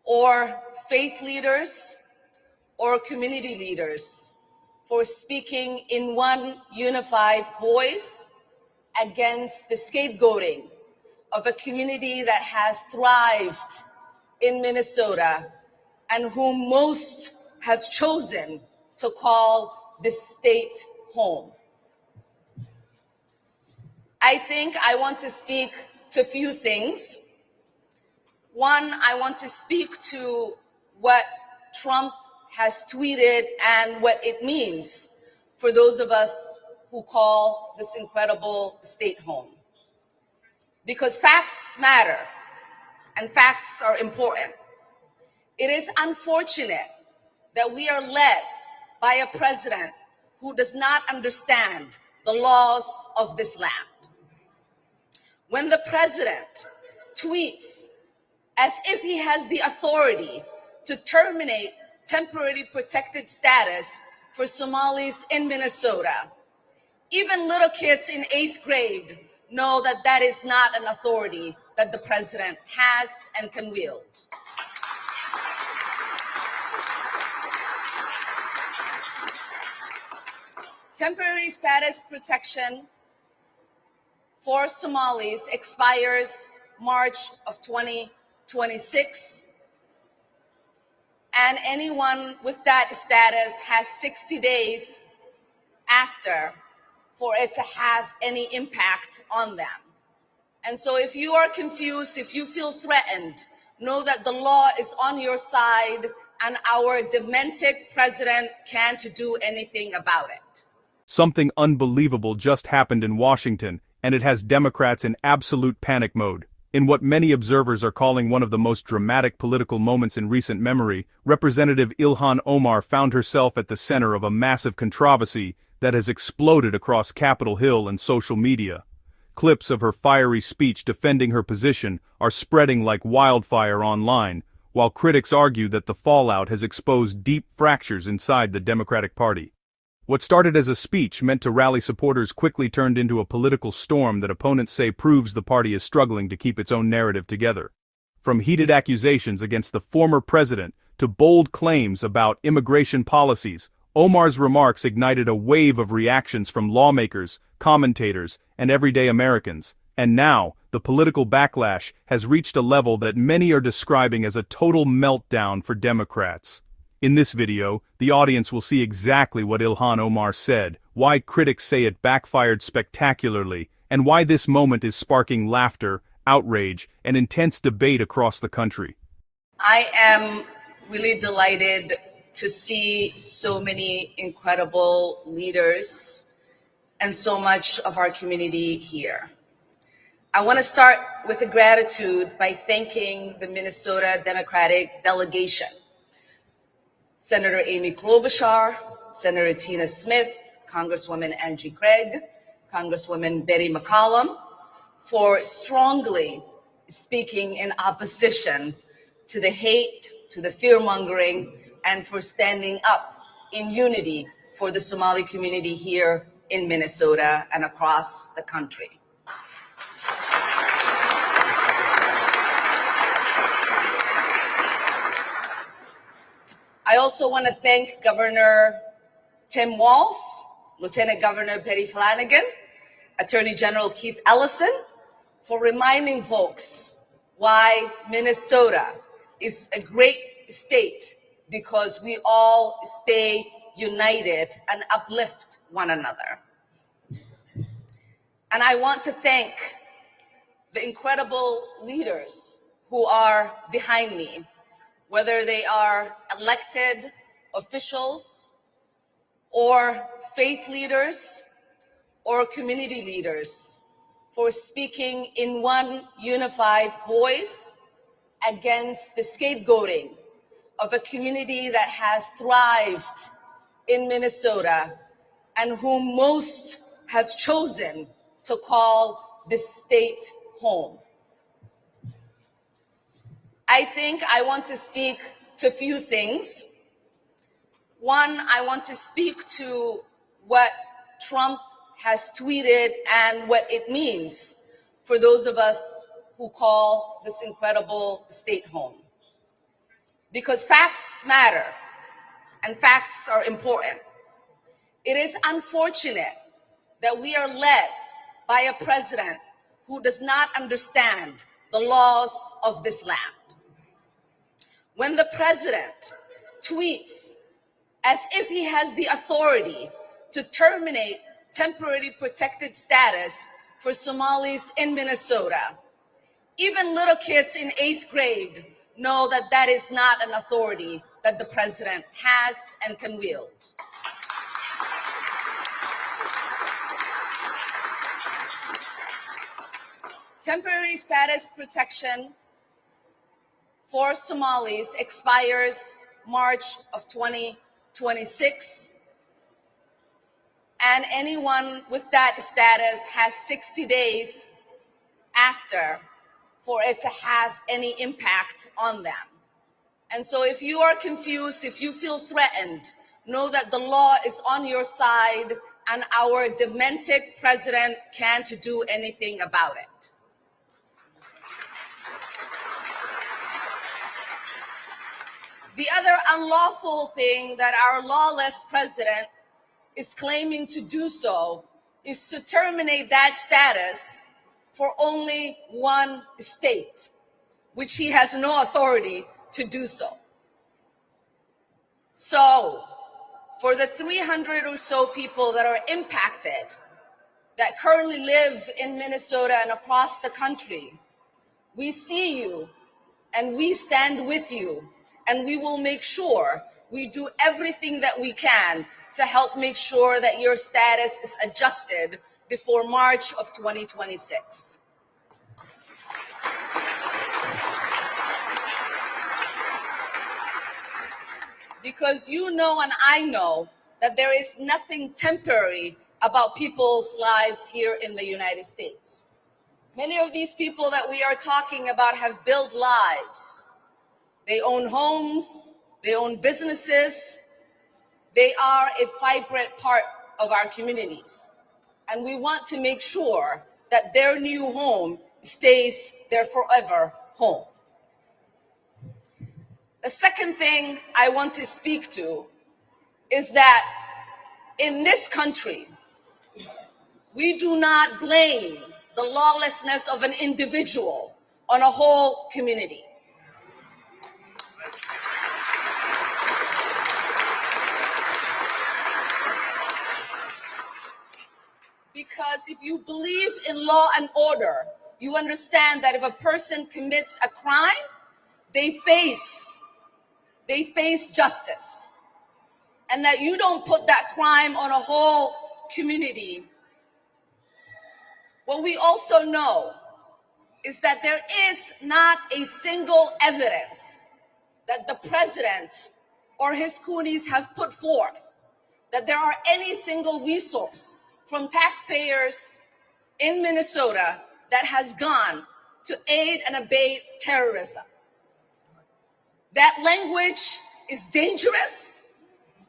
or faith leaders or community leaders for speaking in one unified voice against the scapegoating of a community that has thrived in Minnesota and whom most have chosen to call this state home. I think I want to speak to a few things. One, I want to speak to what Trump has tweeted and what it means for those of us who call this incredible state home. Because facts matter and facts are important. It is unfortunate that we are led by a president who does not understand the laws of this land. When the president tweets as if he has the authority to terminate temporary protected status for Somalis in Minnesota, even little kids in 8th grade know that that is not an authority that the president has and can wield. Temporary status protection for Somalis expires March of 2026, and anyone with that status has 60 days after for it to have any impact on them. And so if you are confused, if you feel threatened, know that the law is on your side and our demented president can't do anything about it. Something unbelievable just happened in Washington, and it has Democrats in absolute panic mode. In what many observers are calling one of the most dramatic political moments in recent memory, Representative Ilhan Omar found herself at the center of a massive controversy that has exploded across Capitol Hill and social media. Clips of her fiery speech defending her position are spreading like wildfire online, while critics argue that the fallout has exposed deep fractures inside the Democratic Party. What started as a speech meant to rally supporters quickly turned into a political storm that opponents say proves the party is struggling to keep its own narrative together. From heated accusations against the former president to bold claims about immigration policies, Omar's remarks ignited a wave of reactions from lawmakers, commentators, and everyday Americans. And now, the political backlash has reached a level that many are describing as a total meltdown for Democrats. In this video, the audience will see exactly what Ilhan Omar said, why critics say it backfired spectacularly, and why this moment is sparking laughter, outrage, and intense debate across the country. I am really delighted to see so many incredible leaders and so much of our community here. I want to start with a gratitude by thanking the Minnesota Democratic delegation. Senator Amy Klobuchar, Senator Tina Smith, Congresswoman Angie Craig, Congresswoman Betty McCollum, for strongly speaking in opposition to the hate, to the fear-mongering, and for standing up in unity for the Somali community here in Minnesota and across the country. I also want to thank Governor Tim Walz, Lieutenant Governor Patty Flanagan, Attorney General Keith Ellison, for reminding folks why Minnesota is a great state, because we all stay united and uplift one another. And I want to thank the incredible leaders who are behind me, whether they are elected officials or faith leaders or community leaders, for speaking in one unified voice against the scapegoating of a community that has thrived in Minnesota and whom most have chosen to call this state home. I think I want to speak to a few things. One, I want to speak to what Trump has tweeted and what it means for those of us who call this incredible state home. because facts matter and facts are important. It is unfortunate that we are led by a president who does not understand the laws of this land. When the president tweets as if he has the authority to terminate temporary protected status for Somalis in Minnesota, even little kids in 8th grade know that that is not an authority that the president has and can wield. Temporary status protection for Somalis expires March of 2026, and anyone with that status has 60 days after for it to have any impact on them. And so if you are confused, if you feel threatened, know that the law is on your side and our demented president can't do anything about it. The other unlawful thing that our lawless president is claiming to do so is to terminate that status for only one state, which he has no authority to do so. So, for the 300 or so people that are impacted, that currently live in Minnesota and across the country, we see you and we stand with you, and we will make sure we do everything that we can to help make sure that your status is adjusted before March of 2026. Because you know and I know that there is nothing temporary about people's lives here in the United States. Many of these people that we are talking about have built lives. They own homes, they own businesses, they are a vibrant part of our communities. And we want to make sure that their new home stays their forever home. The second thing I want to speak to is that in this country, we do not blame the lawlessness of an individual on a whole community. Because if you believe in law and order, you understand that if a person commits a crime, they face justice. And that you don't put that crime on a whole community. What we also know is that there is not a single evidence that the president or his cronies have put forth that there are any single resource from taxpayers in Minnesota that has gone to aid and abet terrorism. That language is dangerous.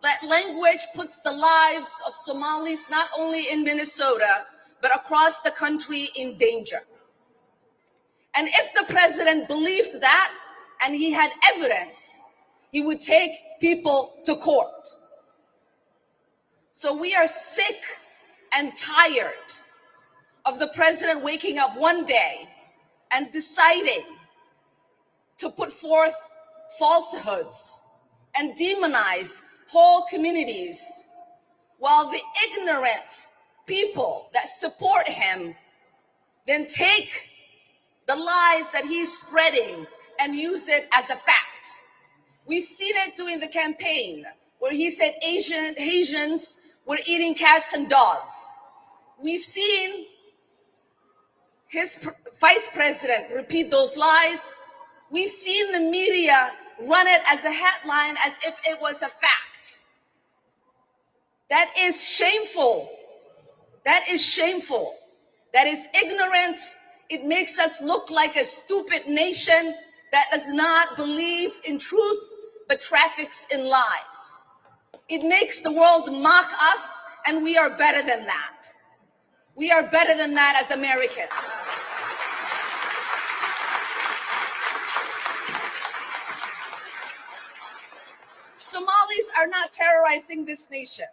That language puts the lives of Somalis, not only in Minnesota, but across the country, in danger. And if the president believed that, and he had evidence, he would take people to court. So we are sick and tired of the president waking up one day and deciding to put forth falsehoods and demonize whole communities, while the ignorant people that support him then take the lies that he's spreading and use it as a fact. We've seen it during the campaign where he said Asians were eating cats and dogs. We've seen his vice president repeat those lies. We've seen the media run it as a headline as if it was a fact. That is shameful. That is shameful. That is ignorant. It makes us look like a stupid nation that does not believe in truth but traffics in lies. It makes the world mock us, and we are better than that. We are better than that as Americans. Somalis are not terrorizing this nation.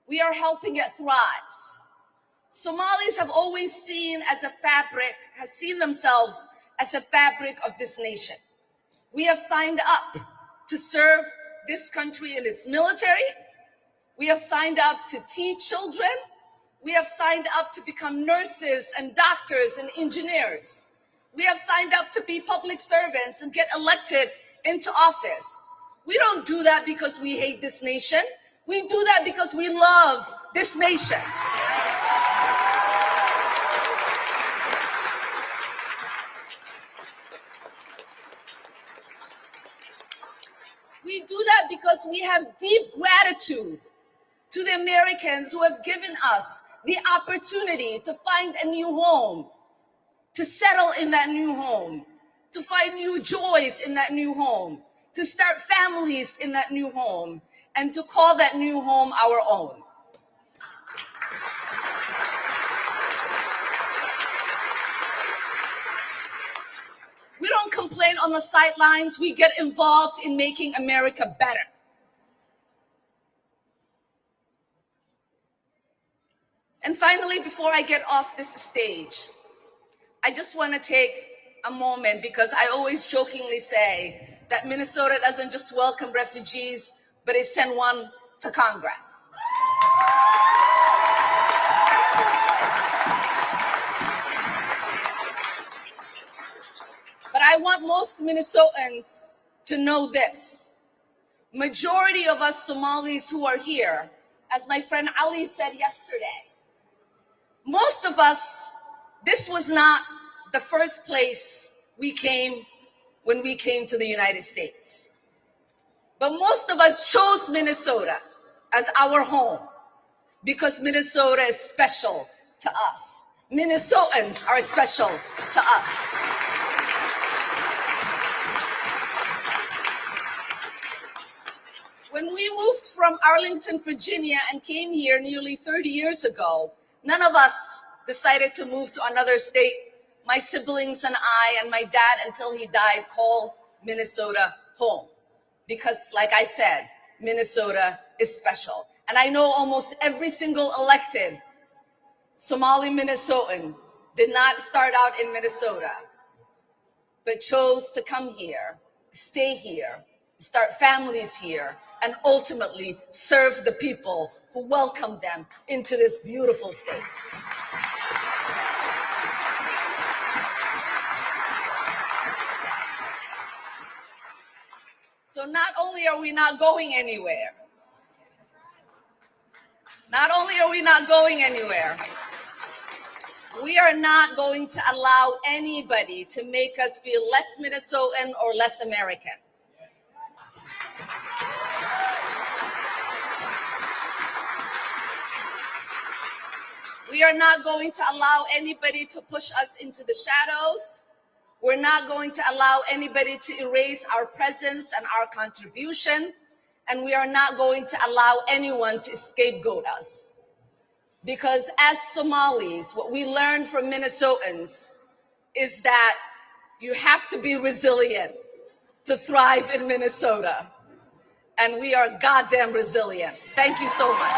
We are helping it thrive. Somalis have always seen themselves as a fabric of this nation. We have signed up to serve this country in its military. We have signed up to teach children. We have signed up to become nurses and doctors and engineers. We have signed up to be public servants and get elected into office. We don't do that because we hate this nation. We do that because we love this nation. We do that because we have deep gratitude to the Americans who have given us the opportunity to find a new home, to settle in that new home, to find new joys in that new home, to start families in that new home, and to call that new home our own. We don't complain on the sidelines. We get involved in making America better. And finally, before I get off this stage, I just want to take a moment, because I always jokingly say that Minnesota doesn't just welcome refugees, but it sent one to Congress. But I want most Minnesotans to know this. Majority of us Somalis who are here, as my friend Ali said yesterday, most of us, this was not the first place we came when we came to the United States. But most of us chose Minnesota as our home because Minnesota is special to us. Minnesotans are special to us. When we moved from Arlington, Virginia, and came here nearly 30 years ago, none of us decided to move to another state. My siblings and I and my dad, until he died, called Minnesota home. Because, like I said, Minnesota is special. And I know almost every single elected Somali Minnesotan did not start out in Minnesota, but chose to come here, stay here, start families here, and ultimately serve the people who welcomed them into this beautiful state. So not only are we not going anywhere, we are not going to allow anybody to make us feel less Minnesotan or less American. We are not going to allow anybody to push us into the shadows. We're not going to allow anybody to erase our presence and our contribution. And we are not going to allow anyone to scapegoat us. Because as Somalis, what we learn from Minnesotans is that you have to be resilient to thrive in Minnesota. And we are goddamn resilient. Thank you so much.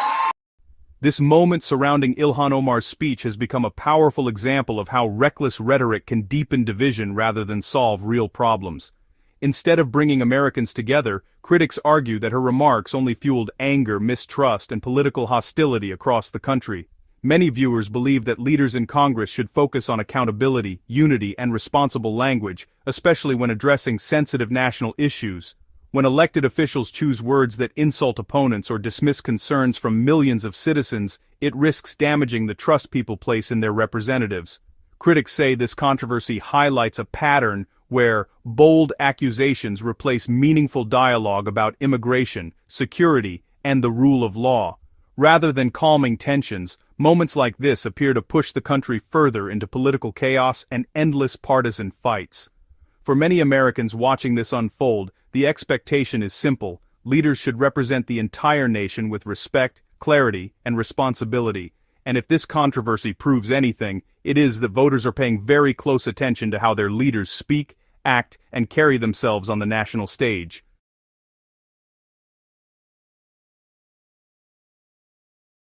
This moment surrounding Ilhan Omar's speech has become a powerful example of how reckless rhetoric can deepen division rather than solve real problems. Instead of bringing Americans together, critics argue that her remarks only fueled anger, mistrust, and political hostility across the country. Many viewers believe that leaders in Congress should focus on accountability, unity, and responsible language, especially when addressing sensitive national issues. When elected officials choose words that insult opponents or dismiss concerns from millions of citizens, it risks damaging the trust people place in their representatives. Critics say this controversy highlights a pattern where bold accusations replace meaningful dialogue about immigration, security, and the rule of law. Rather than calming tensions, moments like this appear to push the country further into political chaos and endless partisan fights. For many Americans watching this unfold, the expectation is simple: leaders should represent the entire nation with respect, clarity, and responsibility. And if this controversy proves anything, it is that voters are paying very close attention to how their leaders speak, act, and carry themselves on the national stage.